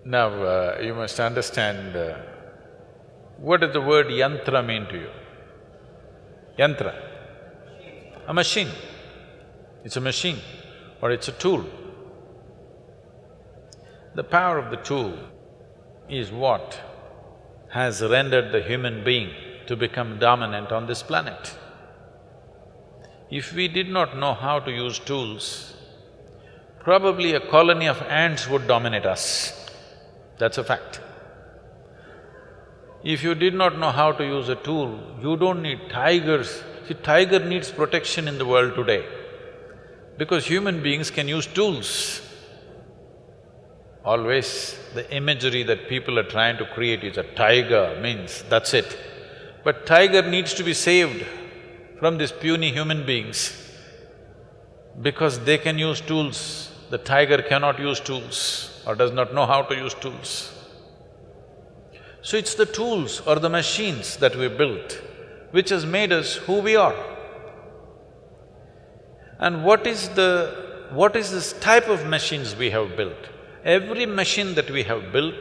Now, you must understand what does the word yantra mean to you? Yantra, a machine. It's a machine or it's a tool. The power of the tool is what has rendered the human being to become dominant on this planet. If we did not know how to use tools, probably a colony of ants would dominate us. That's a fact. If you did not know how to use a tool, you don't need tigers. See, tiger needs protection in the world today because human beings can use tools. Always the imagery that people are trying to create is a tiger means that's it. But tiger needs to be saved from these puny human beings because they can use tools. The tiger cannot use tools or does not know how to use tools. So it's the tools or the machines that we built which has made us who we are. And what is this type of machines we have built? Every machine that we have built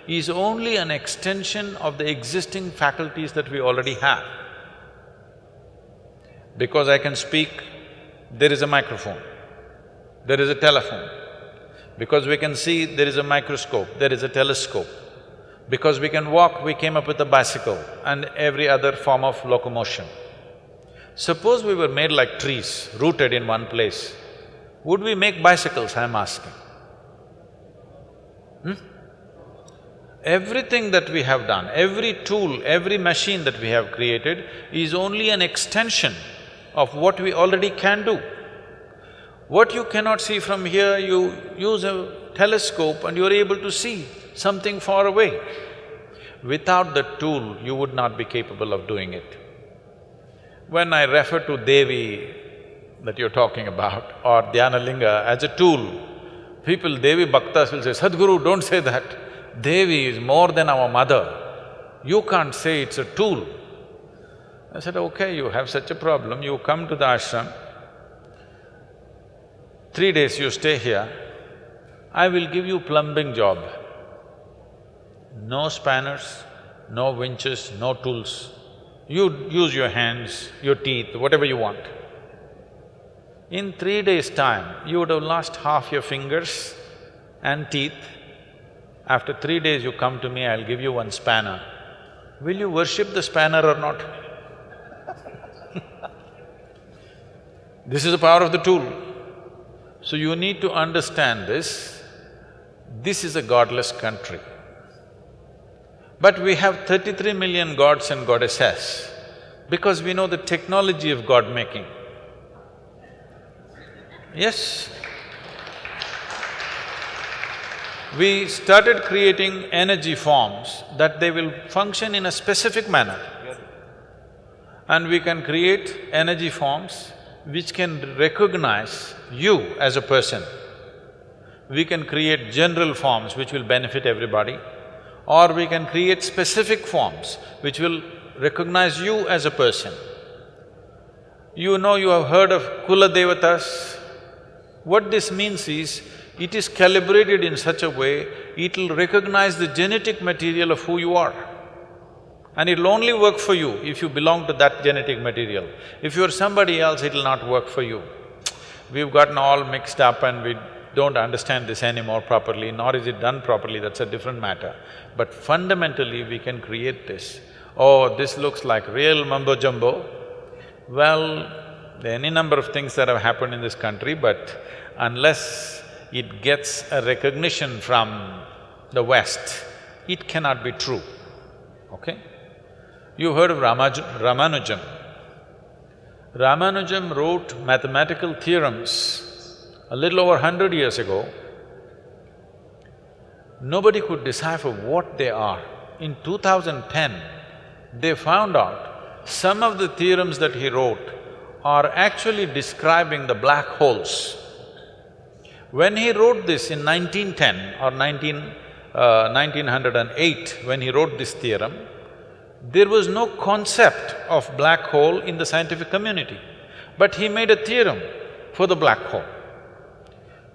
is only an extension of the existing faculties that we already have. Because I can speak, there is a microphone, there is a telephone. Because we can see, there is a microscope, there is a telescope. Because we can walk, we came up with a bicycle and every other form of locomotion. Suppose we were made like trees, rooted in one place, would we make bicycles, I'm asking? Everything that we have done, every tool, every machine that we have created is only an extension of what we already can do. What you cannot see from here, you use a telescope and you're able to see something far away. Without the tool, you would not be capable of doing it. When I refer to Devi that you're talking about or Dhyanalinga as a tool, people, Devi Bhaktas will say, Sadhguru, don't say that. Devi is more than our mother. You can't say it's a tool. I said, okay, you have such a problem, you come to the ashram, 3 days you stay here, I will give you plumbing job. No spanners, no winches, no tools. You use your hands, your teeth, whatever you want. In 3 days' time, you would have lost half your fingers and teeth. After 3 days you come to me, I'll give you one spanner. Will you worship the spanner or not? This is the power of the tool. So you need to understand this. This is a godless country. But we have 33 million gods and goddesses because we know the technology of God-making. Yes. We started creating energy forms that they will function in a specific manner. And we can create energy forms which can recognize you as a person. We can create general forms which will benefit everybody, or we can create specific forms which will recognize you as a person. You know, you have heard of Kula Devatas. What this means is, it is calibrated in such a way, it'll recognize the genetic material of who you are. And it'll only work for you if you belong to that genetic material. If you're somebody else, it'll not work for you. We've gotten all mixed up and we don't understand this anymore properly, nor is it done properly, that's a different matter. But fundamentally, we can create this. Oh, this looks like real mumbo-jumbo. Well, there are any number of things that have happened in this country, but unless it gets a recognition from the West, it cannot be true, okay? You heard of Ramanujam. Ramanujam wrote mathematical theorems a little over 100 years ago. Nobody could decipher what they are. In 2010, they found out some of the theorems that he wrote are actually describing the black holes. When he wrote this in 1910 or 1908, when he wrote this theorem, there was no concept of black hole in the scientific community, but he made a theorem for the black hole.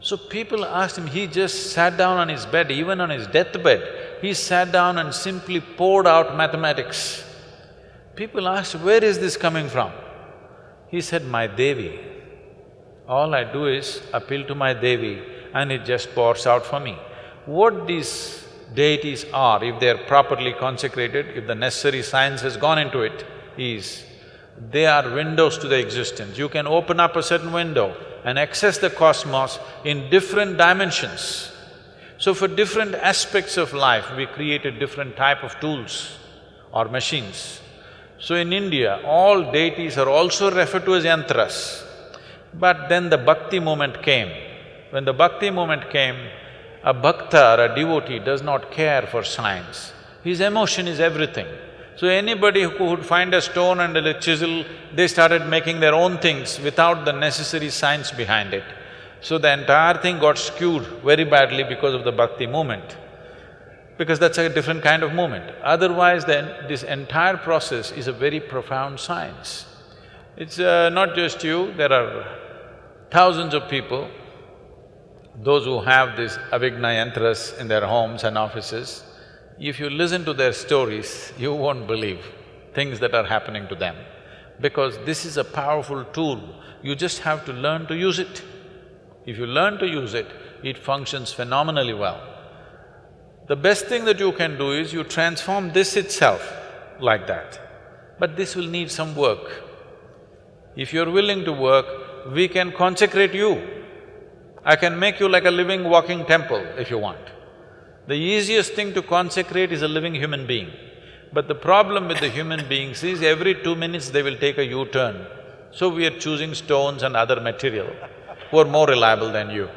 So people asked him, he just sat down on his bed, even on his deathbed, he sat down and simply poured out mathematics. People asked, where is this coming from? He said, my Devi. All I do is appeal to my Devi and it just pours out for me. What these deities are, if they're properly consecrated, if the necessary science has gone into it, is they are windows to the existence. You can open up a certain window and access the cosmos in different dimensions. So for different aspects of life, we created different type of tools or machines. So in India, all deities are also referred to as yantras. But then the bhakti movement came. When the bhakti movement came, a bhakta or a devotee does not care for science. His emotion is everything. So anybody who would find a stone and a chisel, they started making their own things without the necessary science behind it. So the entire thing got skewed very badly because of the bhakti movement, because that's a different kind of movement. Otherwise, then this entire process is a very profound science. It's not just you, there are thousands of people, those who have these avigna yantras in their homes and offices. If you listen to their stories, you won't believe things that are happening to them, because this is a powerful tool, you just have to learn to use it. If you learn to use it, it functions phenomenally well. The best thing that you can do is you transform this itself like that, but this will need some work. If you're willing to work, we can consecrate you. I can make you like a living, walking temple if you want. The easiest thing to consecrate is a living human being. But the problem with the human beings is every 2 minutes they will take a U-turn. So we are choosing stones and other material who are more reliable than you.